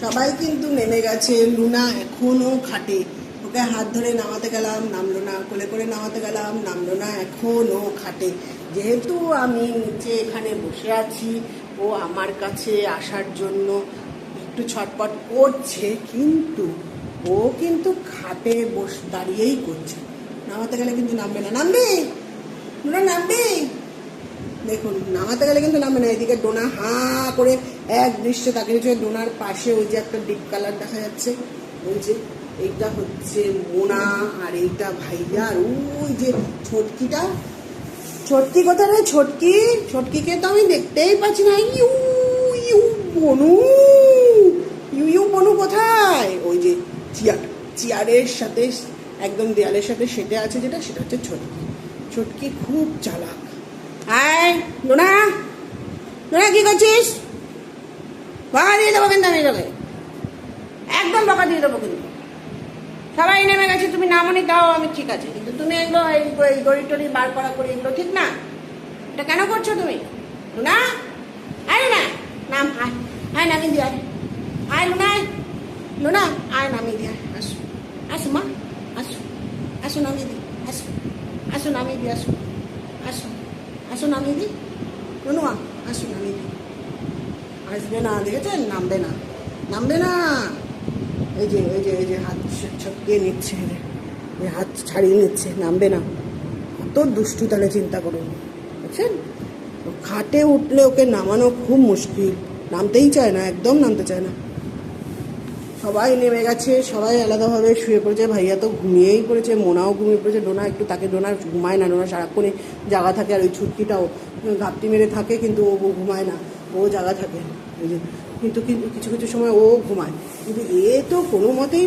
সবাই কিন্তু নেমে গেছে, লুনা এখনো খাটে। ওকে হাত ধরে নামাতে গেলাম, নামলো না। কোলে করে নামাতে গেলাম, নামলো না। এখনো খাটে। যেহেতু আমি নিচে এখানে বসে আছি, ও আমার কাছে আসার জন্য একটু ছটপট করছে, কিন্তু ও কিন্তু খাটে দাঁড়িয়েই করছে। নামাতে গেলে কিন্তু নামবে না। নামবি লুনা, নামবি? দেখুন, নামাতে গেলে কিন্তু নামবে না। এদিকে ডোনা হাঁ করে এক দৃশ্যে তাকিয়েছে। ডোনার পাশে ওই যে একটা ডিপ কালার দেখা যাচ্ছে, ওই যে এইটা হচ্ছে মোনা, আর এইটা ভাইয়া, আর ওই যে ছটকিটা। ছটকি কোথায় রে? ছটকি, ছটকিকে তো আমি দেখতেই পাচ্ছি না। ইউ ইউ বনু, ইউ ইউ বনু কোথায়? ওই যে চেয়ারের সাথে একদম দেয়ালের সাথে সেটে আছে, যেটা সেটা হচ্ছে ছটকি। ছটকি খুব চালাক। আয় লোনা, লোনা কি করছিস? বকা দিয়ে দেবো কিন্তু আমি তোকে, একদম বকা দিয়ে দেবো কিন্তু। সবাই নেমে গেছে, তুমি নামনি তাও আমি ঠিক আছে, কিন্তু তুমি এগুলো এই দড়ি টড়ি বার করা করে এগুলো ঠিক না। এটা কেন করছো তুমি লোনা? আয় না, নাম আয়, আয় নামিয়ে দিয়ে আয়। আয় লোনা, আয় লোনা, আয় নামিয়ে দিয়ে আয়। আসো আসো মা, আসো আসো নামিয়ে দিই, আসো আসো নামিয়ে দিই, আসো আসো আসো নামিয়ে দিই। রনুয়া আসো নামিয়ে দিই। আসবে না, দেখেছেন? নামবে না, নামবে না। এই যে এই যে এই যে হাত ছটকিয়ে নিচ্ছে, এই হাত ছাড়িয়ে নিচ্ছে, নামবে না। কত দুষ্টু, তাহলে চিন্তা করুন, বুঝছেন? খাটে উঠলে ওকে নামানো খুব মুশকিল। নামতেই চায় না, একদম নামতে চায় না। সবাই নেমে গেছে, সবাই আলাদাভাবে শুয়ে পড়েছে। ভাইয়া তো ঘুমিয়েই পড়েছে, মোনাও ঘুমিয়ে পড়েছে। ডোনা একটু তাকে, ডোনা ঘুমায় না, ডোনা সারাক্ষণে জাগা থাকে। আর ওই ছুটকিটাও ঘাপটি মেরে থাকে, কিন্তু ও ঘুমায় না, ও জাগা থাকে। কিন্তু কিন্তু কিছু কিছু সময় ও ঘুমায়, কিন্তু এ তো কোনো মতেই